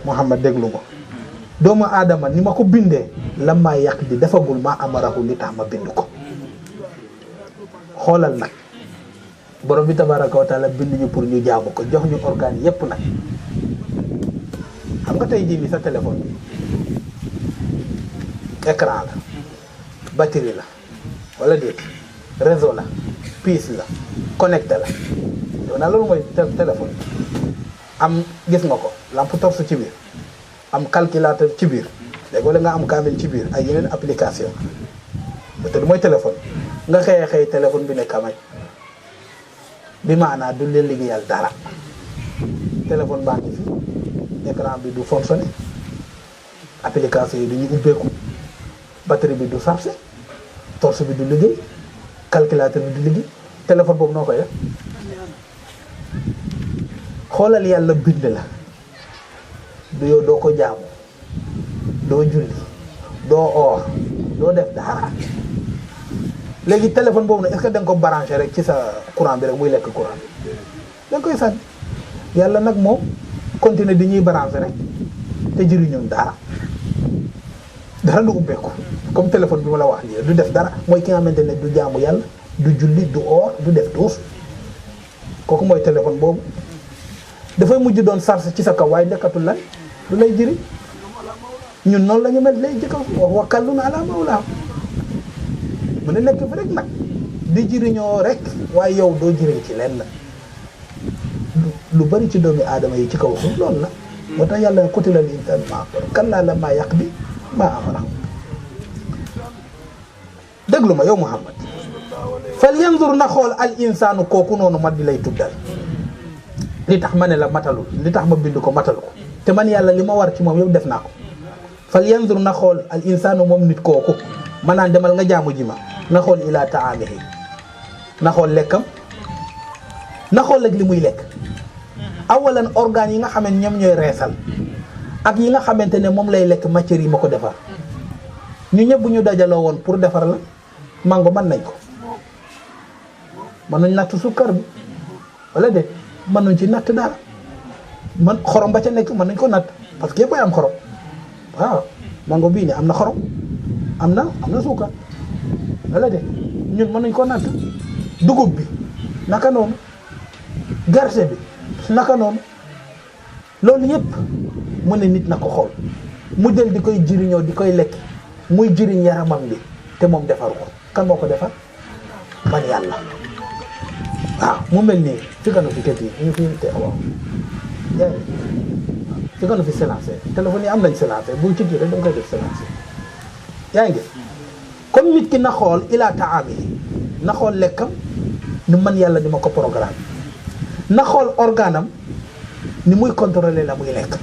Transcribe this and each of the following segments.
Muhammad déglu ma doomu aadama ni ma ko bindee la maa yàq di defagul maa amarahu li tax ma bind ko xoolal nag borom bi tabaraka wa taala bind ñu pour ñu jaamu ko jox ñu organes yépp nag xam nga tey jii nii sa téléphone bi écran la batterie la wala déet réseau la puce la connecté la yow naa loolu mooy téléphone am gis nga ko lampe torche ci biir am calculateur ci biir léegi wala nga am kaamil ci biir ay yeneen application te mooy téléphone nga xëy téléphone bi ne kamaj bi maanaa du leen liggéeyal dara téléphone baa ngi fi écran bi du fonctionner application yi du ñu ubbeeku batterie bi du chargé torche bi du liggéey calculateur bi du liggéey téléphone boobu noo koy def xoolal yàlla bind la du yow doo ko jaamu doo julli doo oor doo def dara léegi téléphone boobu nag est-ce que da nga ko branché rek ci sa courant bi rek muy lekk courant bi da nga koy sànni yàlla nag moom continuer di ñuy branché rek te jëriñu dara dara du ubbeeku comme téléphone bi ma la wax lii du def dara mooy ki nga xamante ne du jaamu yàlla du julli du oor du def tuus kooku mooy téléphone boobu dafay mujj doon charge ci sa kaw waaye nekkatul lan lu lay jëriñ ñun noonu la ñu mel lay jëkkaw wax wakkallun ala mawlaa mu ne nekk fi rek nag di jëriñoo rek waaye yow doo jëriñ ci lenn lu bari ci doomi aadama yi ci kaw suuf loolu la moo tax yàlla qutila al insaanu maa akfarahu kallaa lammaa yaqdi maa amarahu déglu ma yow Muhammad fal yanzur na xool al insaanu kooku noonu ma di lay tuddal li tax ma ne la matalul li tax ma bind ko matal ko te man yàlla li ma war ci moom yëpp def naa ko fal yanzur na xool al insaanu moom nit kooku ma naan demal nga jaamu ji ma na xool ila taamihi na xool lekkam na xool ak li muy lekk awalan organes yi nga xam ne ñoom ñooy reesal ak yi nga xamante ne moom lay lekk matière yi ma ko defar ñu ñëpp bu ñu dajaloo woon pour defar la mango mën nañ ko mën nañ natt sukkar bi wala de mën nañ ci natt dara man xorom ba ca nekk mën nañ ko natt parce que yëpp ay am xorom waaw mango bii ne am na xorom am na suukar wala de ñun mën nañ ko natt dugub bi naka noonu gerte bi naka noonu loolu yëpp mu ne nit na ko xool mu jël di koy jëriñoo di koy lekk muy jëriñ yaramam bi te moom defaru ko kan moo ko defar man yàlla waaw mu mel nii fi kanu fi kët yi ñu fi te waaw yaa ngi fi kanu fi silencé téléphone yi am nañ silencé bu ci kii rek da nga koy def silencé yaa ngi comme nit ki na xool ila taami na xool lekkam ni man yàlla ni ma ko programme na xool organam ni muy contrôler la muy lekk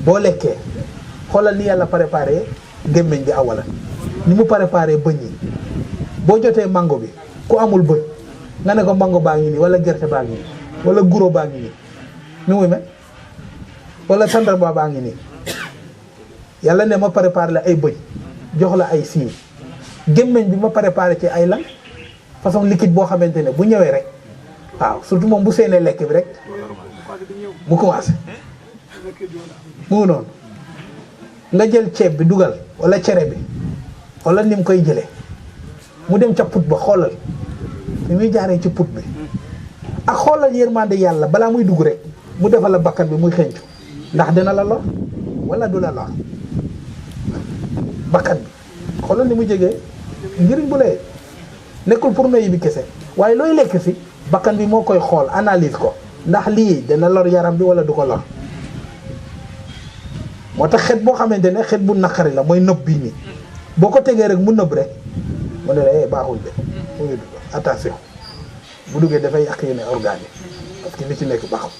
boo lekkee xoolal ni yàlla préparé gémmiñ bi awala ni mu préparé bëñ yi boo jotee mango bi ku amul bëñ nga ne ko mango baa ngi nii wala gerte baa ngi nii wala guro baa ngi nii ni muy mel wala tàndarma baa ngi nii yàlla ne ma préparé la ay bëñ jox la ay siiñ gémmiñ bi ma préparé ci ay lan façon liquide boo xamante ne bu ñëwee rek waaw surtout moom bu seenee lekk bi rek mu commencé mu ngi noonu nga jël ceeb bi dugal wala cere bi wala ni mu koy jëlee mu dem ca put ba xoolal fi muy jaaree ci put bi ak xoolal yërmande yàlla balaa muy dugg rek mu defal la bakkan bi muy xëncu ndax dina la lor wala du la lor bakkan bi xoolal ni mu jegee njëriñ bu lee nekkul pour noyyi bi kese waaye looy lekk si bakkan bi moo koy xool analyse ko ndax lii dina lor yaram bi wala du ko lor moo tax xet boo xamante ne xet bu naqari la mooy nëb bii nii boo ko tegee rek mu nëb rek mu ne la baaxul de mu ngi dugg attention bu duggee dafay yàq yeneen organes yi parce que li ci nekk baaxul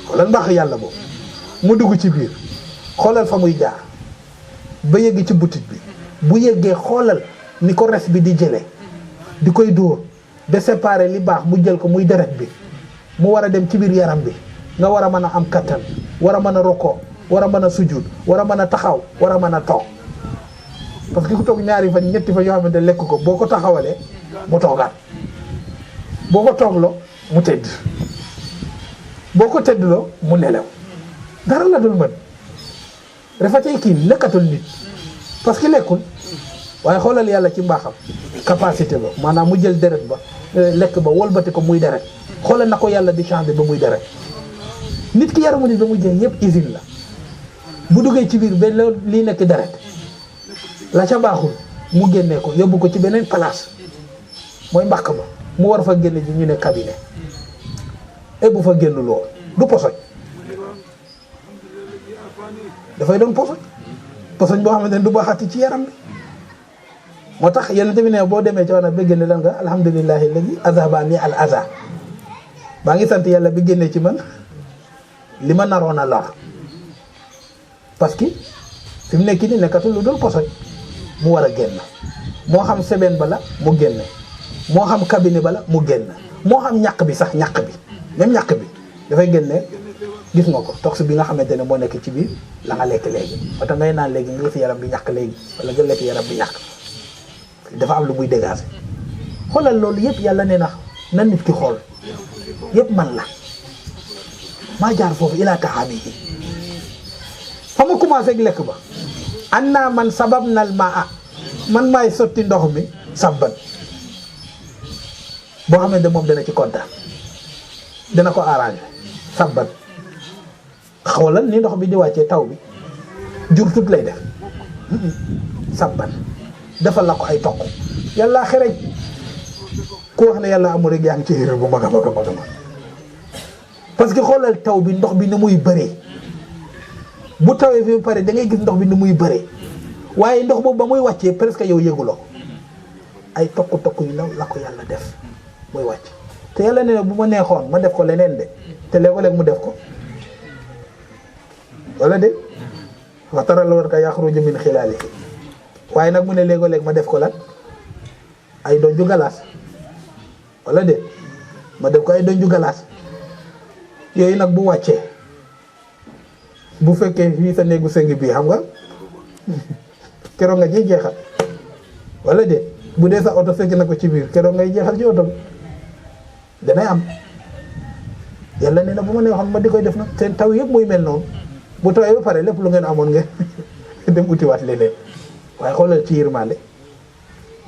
xoolal mbaax yàlla boobu mu dugg ci biir xoolal fa muy jaar ba yegg ci butit bi bu yeggee xoolal ni ko res bi di jëlee di koy dóor de séparer li baax mu jël ko muy deret bi mu war a dem ci biir yaram bi nga war a mën a am kattan war a mën a rokkoo war a mën a sujud war a mën a taxaw war a mën a toog parce que ku toog ñaari fan ñetti fan yoo xamante lekk ko boo ko taxawalee mu toogaat boo ko toogloo mu tëdd boo ko tëddloo mu nelew dara la dul mën refatee kii lekkatul nit parce que lekkul waaye xoolal yàlla ci mbaaxam capacité ba maanaam mu jël deret ba lekk ba wolbati ko muy deret xoolal na ko yàlla di changer ba muy deret nit ki yaramu nit ba mu jeex yëpp usine la bu duggee ci biir ba lii nekk deret la ca baaxul mu génnee ko yóbbu ko ci beneen place mooy mbàq ba mu war fa génne ji ñu ne cabinet et bu fa génn lool du posoñ dafay doon posoñ boo xamante ne du baaxati ci yaram bi moo tax yéen tamit ne boo demee ci wàllu ba génne lan nga alhamdulillahi alladi azhabani al aza maa ngi sant yàlla bi génnee ci man li ma naroon a lor parce que fi mu nekk nii nekkatul lu dul posoñ mu war a génn moo xam semaine ba la mu génn moo xam cabinet ba la mu génn moo xam ñàkk bi sax ñàkk bi même ñàkk bi dafay génne gis nga ko tox bi nga xamante ne moo nekk ci biir la nga lekk léegi ba tax ngay naan léegi nga gis yaram bi ñàkk léegi wala nga lekk yaram bi ñàkk dafa am lu muy dégager xoolal loolu yëpp yàlla nee na nit ki xool yëpp man la maa jaar foofu ilaa taxaamihi fa ma commencé ak lekk ba an naa man sabab nal maa man maay sotti ndox mi sabban boo xamante moom dana ci kontaan dana ko arrangé sabban xoolal ni ndox bi di wàccee taw bi jur tut lay def sabban defal la ko ay tokk yàlla xereñ ku wax ne yàlla amul rek yaa ngi ci erreur bu mag a mag a mag parce que xoolal taw bi ndox bi ni muy bëree bu tawee fi mu pare da ngay gis ndox bi ni muy bëree waaye ndox boobu ba muy wàccee presque yow yëguloo ay tokk yu ndaw la ko yàlla def muy wàcc te yàlla ne bu ma neexoon ma def ko leneen de te léeg-léeg mu def ko wala de waxtaral war ka yaxruju min xilaalihi waaye nag mu ne léeg-léeg ma def ko lan ay donju galaas wala de ma def ko ay donju galaas yooyu nag bu wàccee bu fekkee fii sa néegu sëng bii xam nga keroog nga ciy jeexal wala de bu dee sa oto fekk na ko ci biir keroog ngay jeexal ci oto bi danay am yàlla nee na bu ma neexoon ma di koy def nag seen taw yëpp muy mel noonu bu tawee ba pare lépp lu ngeen amoon ngeen dem utiwaat leneen waaye xoolal ci yërmande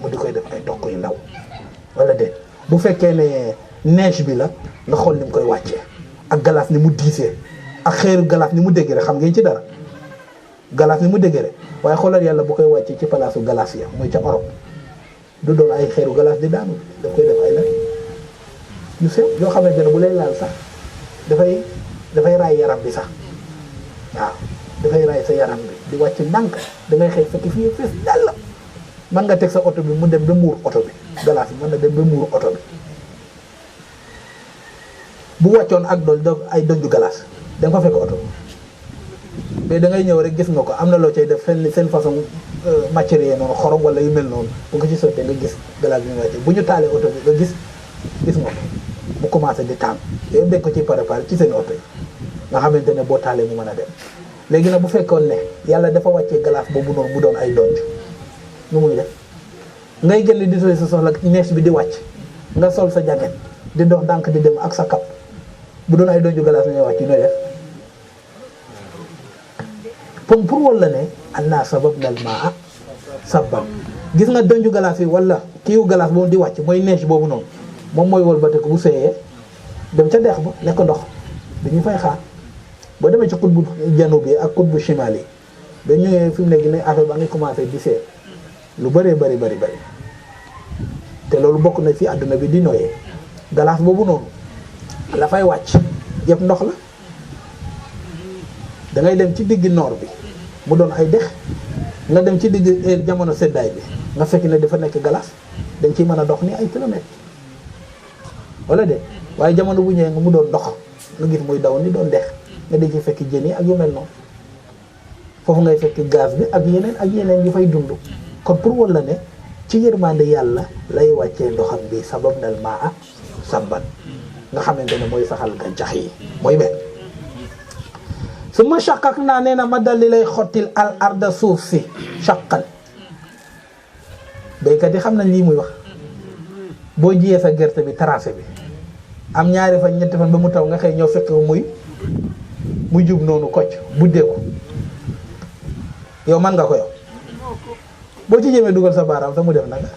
mu di koy def ay tokk yu ndaw wala de bu fekkee ne neige bi la nga xool ni mu koy wàccee ak glace ni mu diisee ak xeeru glace ni mu déggee xam ngeen ci dara glace ni mu déggee waaye xoolal yàlla bu koy wàccee ci palaasu glace ya mooy ca Europe du doon ay xeeru glace di daanu daf koy def ay lan yu sew yoo xamante ne bu lay laal sax dafay raay yaram bi sax waaw dafay raay sa yaram bi di wàcc ndànk dangay xëy fekk fii fees dal la mën nga teg sa oto bi mu dem ba muur oto bi glace bi mën na dem ba muur oto bi bu wàccoon ak dool ay donju glace da nga fa fekk oto mais da ngay ñëw rek gis nga ko am na loo cay def seen façon matériel noonu xorom wala yu mel noonu bu ko ci sottee nga gis glace bi nga wàcce bu ñu taalee oto bi nga gis nga ko mu commencé di tàng yooyu dañ ko ciy préparé ci seen oto yi nga xamante ne boo taalee mu mën a dem léegi nag bu fekkoon ne yàlla dafa wàccee glace boobu noonu mu doon ay donj nu muy def ngay génn di sa soxla neige bi di wàcc nga sol sa jacket di dox dànk di dem ak sa kap bu doon ay donju glace ñuy wàcc nooy def pour walla ne annaa sababnal maa sabban gis nga donju glace yi wala kiiwu glace boobu di wàcc mooy neige boobu noonu moom mooy wëlbati ko bu seeyee dem ca dex ba nekk ndox dañuy fay xaar boo demee ci xutbu janub bi ak xutbu shimal yi ba ñëwee fi mu nekk ne affaire ba nga commencé di seey lu bëree bëri te loolu bokk na ci àdduna bi di noyyee glace boobu noonu la fay wàcc yëpp ndox la da ngay dem ci digg noor bi mu doon ay dex nga dem ci digg jamono seddaay bi nga fekk ne dafa nekk glace dañ ciy mën a dox ni ay kilomètres wala de waaye jamono bu ñëwee nga mu doon ndox nga gis muy daw ni doon dex nga di ci fekk jën yi ak yu mel noonu foofu ngay fekk gaz bi ak yeneen yu fay dund kon pour walla ne ci yërmande yàlla lay wàccee ndoxam bi sababnal maa sabban nga xamante ne mooy saxal gàncax yi mooy benn su ma shaqaq naa nee na ma dal li lay xottil al arda suuf si shaqan béykat yi xam nañ lii muy wax boo jiyee sa gerte bi tracé bi am ñaari fan ñetti fan ba mu taw nga xëy ñëw fekk muy mu jub noonu kocc buddeeku yow man nga ko yow boo ci jëmee dugal sa baaraam sax mu def naka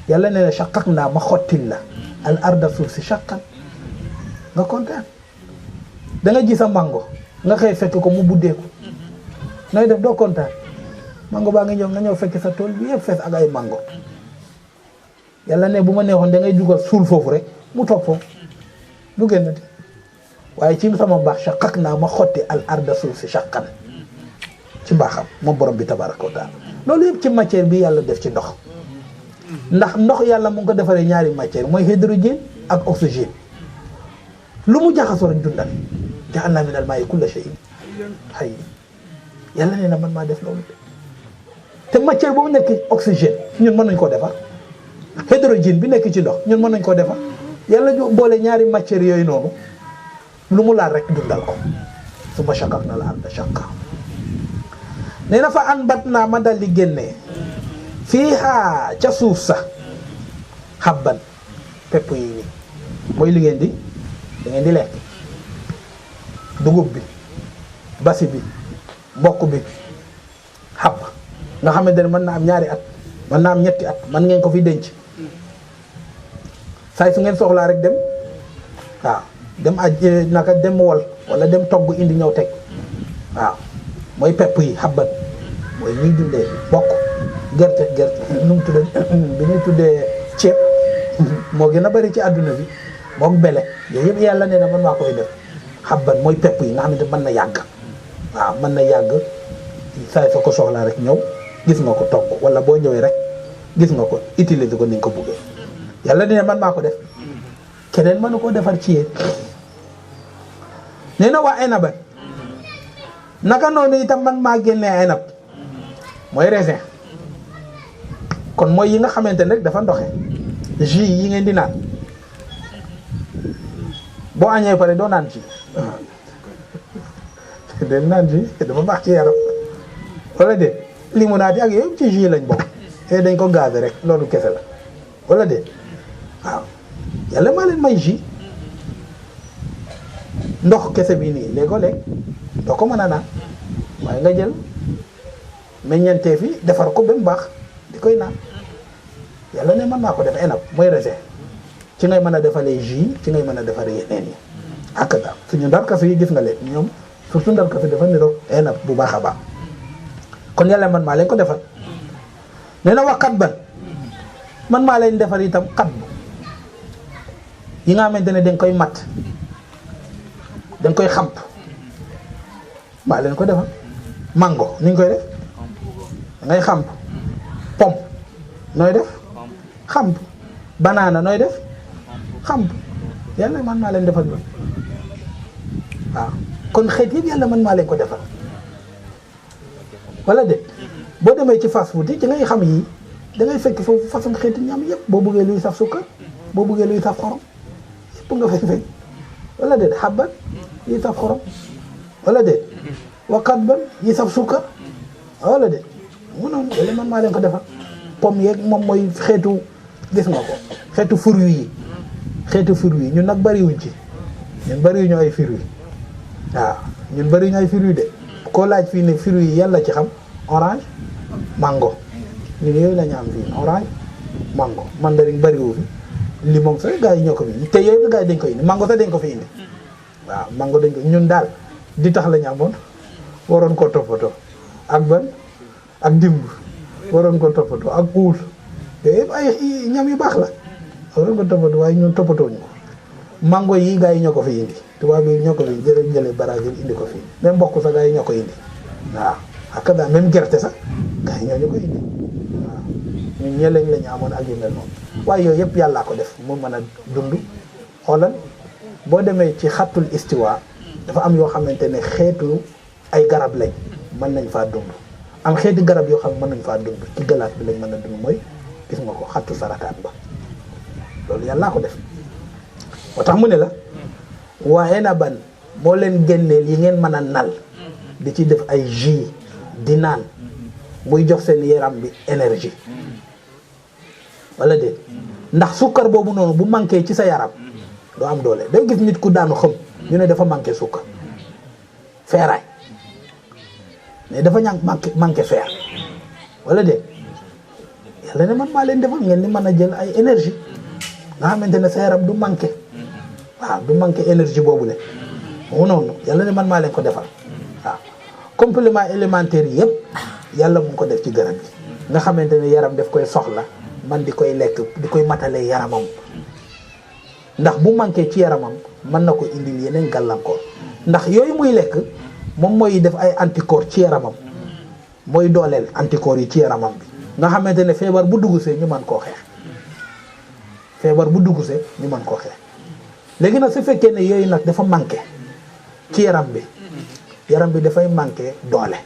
yàlla nee na shaqaq naa ma xottil la al arda suuf si shaqan nga kontaan da nga ji sa mango nga xëy fekk ko mu buddeeku nooy def doo kontaan mango baa nga ñëw fekk sa tool bi yëpp fees ak ay mango yàlla ne bu ma neexoon da ngay dugal suul foofu rek mu toog foofu du génnati waaye ci sama baax shaqaq naa ma xotti al arda suuf si shaqan ci mbaaxam moom borom bi tabaraka wa taala loolu yëpp ci matière bi yàlla def ci ndox ndax ndox yàlla mu ngi ko defaree ñaari matière mooy hydrogène ak oxygène lu mu jaxasoo rek dundal ja'alnaa minal maa'i kulla shay'in hayy yàlla nee na man maa def loolu te matière boobu nekk oxygène ñun mën nañ koo defar hydrogène bi nekk ci ndox ñun mën nañ koo defar yàlla boole ñaari matière yooyu noonu lu mu laal rek dundal ko summa shaqaqnal arda shaqqa nee na fa anbatnaa ma dal di génnee fiihaa ca suuf sa habban pepp yi nii mooy li ngeen di lekk dugub bi basi bi mboq bi xab nga xamante ne mën na am ñaari at mën na am ñetti at mën ngeen ko fi denc saay su ngeen soxlaa rek dem waaw dem naka dem wol wala dem togg indi ñëw teg waaw mooy pepp yi xabban mooy ñuy dundee mboq gerte nu mu tuddee bi ñuy tuddee ceeb moo gën a bari ci àdduna bi moom bele yooyu yëpp yàlla nee na man maa koy def xabban mooy pepp yi nga xamante mën na yàgg waaw mën na yàgg saay soo ko soxlaa rek ñëw gis nga ko togg wala boo ñëwee rek gis nga ko utiliser ko ni nga ko buggee yàlla nee na man maa ko def keneen mënu koo defar ci yéen nee na waa inaban naka noonu itam man maa génnee inab mooy raisin kon mooy yi nga xamante ne rek dafa ndoxe jus yi ngeen di naan boo añee pare doo naan ci den naan ci dafa baax ci yaram wala déet limonade ak yooyu ci jus lañ bokk te dañ ko gazé rek loolu kese la wala déet waaw yàlla maa leen may jus ndox kese bi nii léegoo-léeg doo ko mën a naan waaye nga jël meññeentee fi defar ko ba mu baax di koy naan yàlla ne mën naa ko def enab mooy raisin ci ngay mën a defalee jus ci ngay mën a defaree yeneen yi ak daal suñu ndarkasu yi gis nga leen ñoom surtout ndarkasu dafa niroog enab bu baax a baax kon yàlla man maa leen ko defal nee na wax kat ban man maa leen defar itam kat bu yi nga xamante ne dañ koy matt dañ koy xamp maa leen ko defal mango ni ñu koy def ngay xamp pomme nooy def xamp banaana nooy def xamp yàlla man maa leen defal loolu waaw kon xeet yëpp yàlla man maa leen ko defal wala de boo demee ci fast food yi ci ngay xam yii da ngay fekk foofu façon xeeti ñam yëpp boo bëggee luy saf sukkar boo bëggee luy saf xorom yëpp nga fay fekk wala de xabban yi saf xorom wala de wakkat ban yi saf sukkar wala de mu noonu yàlla man maa leen ko defal pomme yeeg moom mooy xeetu gis nga ko xeetu fruits yi ñun nag bariwuñ ci ñun bariwuñu ay fruits waaw ñun bariwuñu ay fruits de koo laaj fii ne fruits yi yàlla ci xam orange mango ñun yooyu la ñu am fii orange mango mandarine bariwu fi limon sax gars yi ñoo ko fi indi te yooyu gars yi dañ ko indi mango sax dañ ko fi indi waaw mango dañ ko ñun daal di tax la ñu amoon waroon ko toppatoo ak ban ak dimb waroon ko toppatoo ak uul yooyu yëpp ay ñam yu baax la waroon ko toppatoo waaye ñun toppatoo ñu ko mango yi gars yi ñoo ko fi indi tubaab yi ñoo ko fi jëlee Brésil indi ko fi même mboq sax gars yi ñoo ko indi waaw ak daal même gerte sax gars yi ñoo ñu ko indi waaw ñun ñeleñ la ñu amoon ak yu mel noonu waaye yooyu yëpp yàllaa ko def mu mën a dund xoolal boo demee ci xattul istiwa dafa am yoo xamante ne xeetu ay garab lañ mën nañ faa dund am xeeti garab yoo xam ne mën nañ faa dund ci galaat bi lañ mën a dund mooy gis nga ko xattu sarataan ba loolu yàllaa ko def moo tax mu ne la waaye na ban moo leen génneel yi ngeen mën a nal di ci def ay jus di naan muy jox seen yaram bi énergie wala déet ndax sukkar boobu noonu bu manqué ci sa yaram doo am doole day gis nit ku daanu xam ñu ne dafa manqué suukar feeraay mais dafa manqué fer wala de yàlla ne man maa leen defal ngeen ni mën a jël ay énergie nga xamante ne sa yaram du manqué waaw du manqué énergie boobu le mu noonu yàlla ne man maa leen ko defal waaw complément alimentaire yi yëpp yàlla mu ngi ko def ci garab yi nga xamante ne yaram daf koy soxla man di koy lekk di koy matalee yaramam ndax bu manqué ci yaramam mën na ko indil yeneen gàllankoor ndax yooyu muy lekk moom mooy def ay anticorps ci yaramam mooy dooleel anticorps yi ci yaramam bi nga xamante ne feebar bu duggsee ñu mën koo xeex feebar bu duggsee ñu mën koo xeex léegi nag su fekkee ne yooyu nag dafa manqué ci yaram bi dafay manqué doole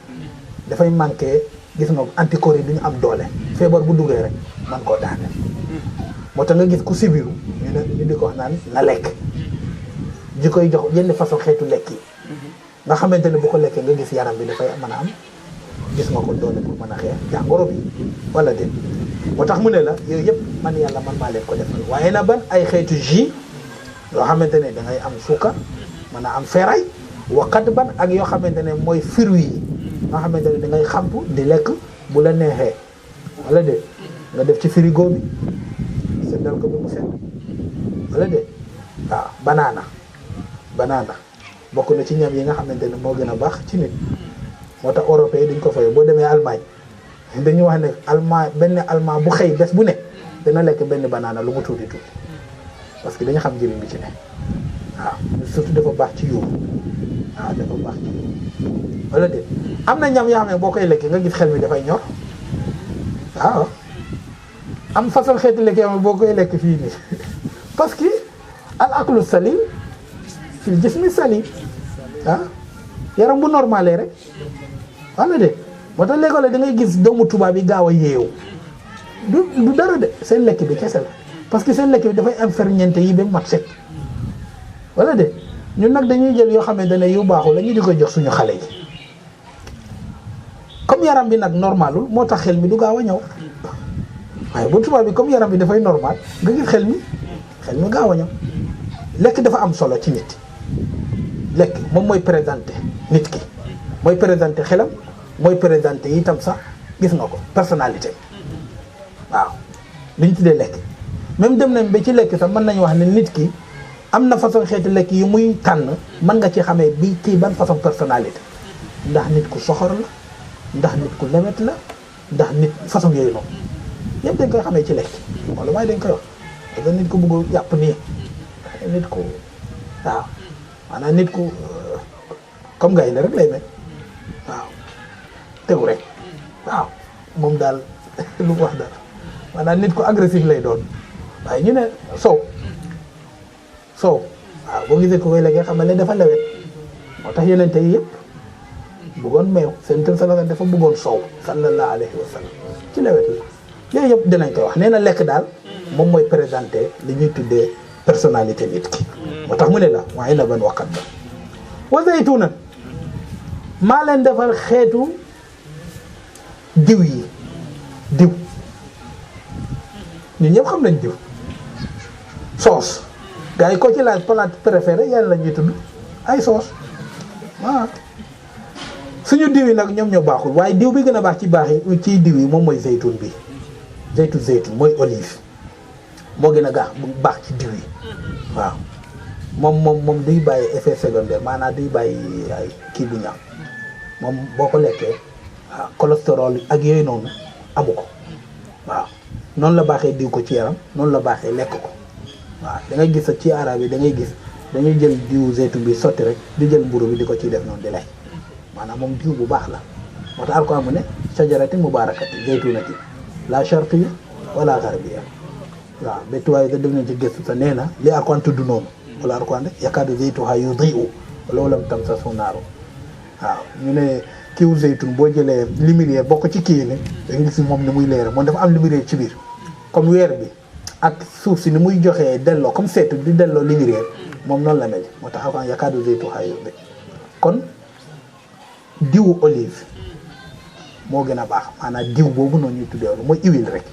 dafay manqué gis nga anticorps yi duñu am doole feebar bu duggee rek man koo daaneel moo tax nga gis ku sibiru ñu di ko wax naan na lekk ji koy jox yenn façon xeetu lekk yi nga xamante ne bu ko lekkee nga gis yaram bi dafay mën a am gis nga ko doole pour mën a xeex jàngoro bi wala déet moo tax mu ne la yooyu yëpp man yàlla man maa leen ko defal waaye na ban ay xeetu jus yoo xamante ne da ngay am suukar mën a am feeraay waxat ban ak yoo xamante ne mooy fruits yi nga xamante ne da ngay xamp di lekk bu la neexee wala déet nga def ci frigo bi seddal ko bi mu sedd wala déet waaw banaana bokk na ci ñam yi nga xamante ne moo gën a baax ci nit moo tax européen duñ ko fay boo demee Allemagne dañuy wax ne benn allemand bu xëy bés bu ne dana lekk benn banaana lu mu tuuti parce que dañu xam njëriñ bi ci ne waaw surtout dafa baax ci yuur waaw dafa baax ci yuur wala déet am na ñam yoo xam ne boo koy lekkee nga gis xel mi dafay ñor waaw am façon xeeti lekk yoo xam ne boo koy lekk fii nii parce que al aklu salim fil jismi salim yaram bu normalé rek wala de moo tax léegi da ngay gis doomu tubaab yi gaaw a yeewu du dara de seen lekk bi kese la parce que seen lekk bi dafay am ferñeente yi ba mat set wala de ñun nag dañuy jël yoo xamante ne yu baaxul la ñu di ko jox suñu xale yi comme yaram bi nag normalul moo tax xel mi du gaaw a ñëw waaye bu tubaab bi comme yaram bi dafay normal nga gis xel mi gaaw a ñëw lekk dafa am solo ci nit lekk moom mooy présenté nit ki mooy présenté xelam mooy présenté itam sax gis nga ko personnalité waaw li ñu tuddee lekk même dem nañ ba ci lekk sax mën nañu wax ne nit ki am na façon xeeti lekk yi muy tànn mën nga ci xamee bi kii ban façon personnalité ndax nit ku soxor la ndax nit ku lewet la ndax nit façon yooyu noonu yëpp dañ koy xamee ci lekk wala waaye dañ koy wax parce que nit ku bëgg yàpp nii nit ku waaw maanaam nit ku comme gaynde rek lay mel waaw tegu rek waaw moom daal lu mu wax dara maanaam nit ku agressif lay doon waaye ñu ne soow waaw boo gisee ko koy lekkee xam ne dafa lewet moo tax yeneen tey yëpp bëggoon meew seen tën sallallahu dafa bëggoon soow sallallahu alayhi wa sallam ci lewet la yooyu yëpp dinañ koy wax nee na lekk daal moom mooy présenté li ñuy tuddee personnalité nit ki moo tax mu ne la waaye na ban wakkat ba wa zaytunan maa leen defal xeetu diw yi diw ñun ñëpp xam nañ diw sauce gars yi ko ci laaj plat préféré yàlla la ñuy tudd ay sauce waaw suñu diw yi nag ñoom ñoo baaxul waaye diw bi gën a baax ci diw yi moom mooy zeytun bi zeytun mooy olive moo gën a baax ci diw yi waaw moom duy bàyyi effet secondaire maanaam duy bàyyi ay kii bu ñaaw moom boo ko lekkee waaw cholestérol ak yooyu noonu amu ko waaw noonu la baaxee diw ko ci yaram noonu la baaxee lekk ko waaw da ngay gis ci arab yi da ngay gis dañuy jël diw zeytun bi sotti rek di jël mburu bi di ko ciy def noonu di lay maanaam moom diw bu baax la moo tax Alxuraan mu ne shajarati mubarakati zeytunati la sharqiyya wala gharbiya waaw ba tubaab yi def nañ ci gëstu te nee na li Alxuraan tudd noonu wala Alxuraan de yakaadu zeytuhaa yudhi'u walaw lam tamsashu naaru waaw ñu ne kiiwu zeytun boo jëlee lumière bokk ci kii ni da nga gis moom ni muy leere moom dafa am lumière ci biir comme weer bi ak suuf si ni muy joxee delloo comme seetu di delloo lumière moom noonu la mel moo tax Alxuraan yakaadu zeytuhaa yudhi'u kon diwu olive moo gën a baax maanaam diw boobu noonu ñuy tuddee mooy huile rek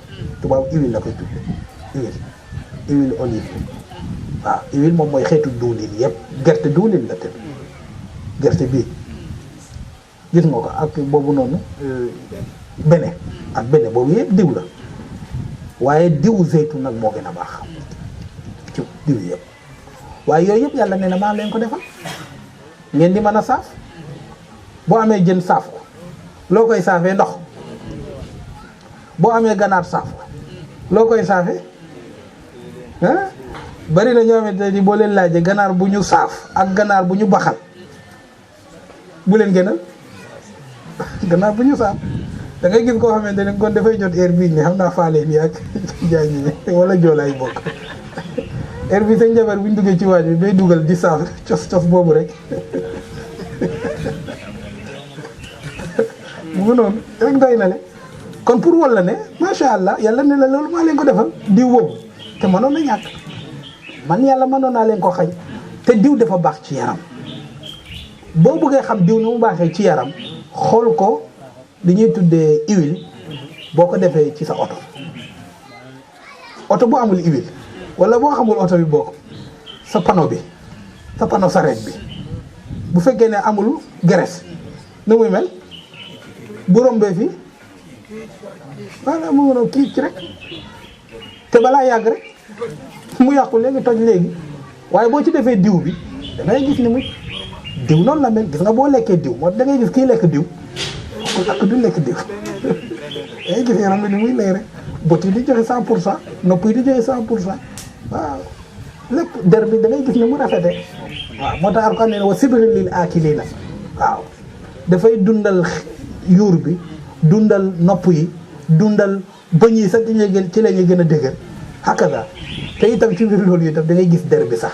tubaab huile la koy tuddee huile olive waaw huile moom mooy xeetu diwlin yëpp gerte diwlin la tamit gerte bii gis nga ko ak boobu noonu bene ak bene boobu yëpp diw la waaye diw zeytu nag moo gën a baax ci diw yëpp waaye yooyu yëpp yàlla nee na maa leen ko defal ngeen di mën a saaf boo amee jën saaf ko loo koy saafee ndox boo amee ganaar saaf ko loo koy saafee ah bari na ñoo xamante ni boo leen laajee ganaar bu ñu saaf ak ganaar bu ñu baxal bu leen gënal ganaar bu ñu saaf da ngay gis koo xamante ne kon dafay jot heure bii nii xam naa faaleen yi ak jaay ñi wala joolaay bokk heure bi seen jabar bu ñu duggee ci waaj bi day dugal di saaf cos boobu rek mu ngi noonu rek doy na le kon pour walla ne macha allah yàlla ne la loolu maa leen ko defal diw boobu te mënoon na ñàkk man yàlla mënoon naa leen ko xañ te diw dafa baax ci yaram boo bëggee xam diw ni mu baaxee ci yaram xool ko li ñuy tuddee huile boo ko defee ci sa oto bu amul huile wala boo xamul oto bi bokk sa panneau bi sa panneau sareet bi bu fekkee ne amul graisse nu muy mel bu rombee fii voilà mu ngi kii ci rek te balaa yàgg rek mu yàqu léegi toj léegi waaye boo ci defee diw bi da ngay gis ni muy diw noonu la mel gis nga boo lekkee diw moo da ngay gis kii lekk diw ak du lekk diw da ngay gis yaram bi ni muy leere bët yi di joxe 100% nopp yi di joxe 100% waaw lépp der bi da ngay gis ni mu rafetee waaw moo tax Alxuraan ne wa sibrin lil aakiliina waaw dafay dundal yuur bi dundal nopp yi dundal bëñ yi sax ci la ñuy gën a dëgër hakaza te itam ci biir loolu itam da ngay gis der bi sax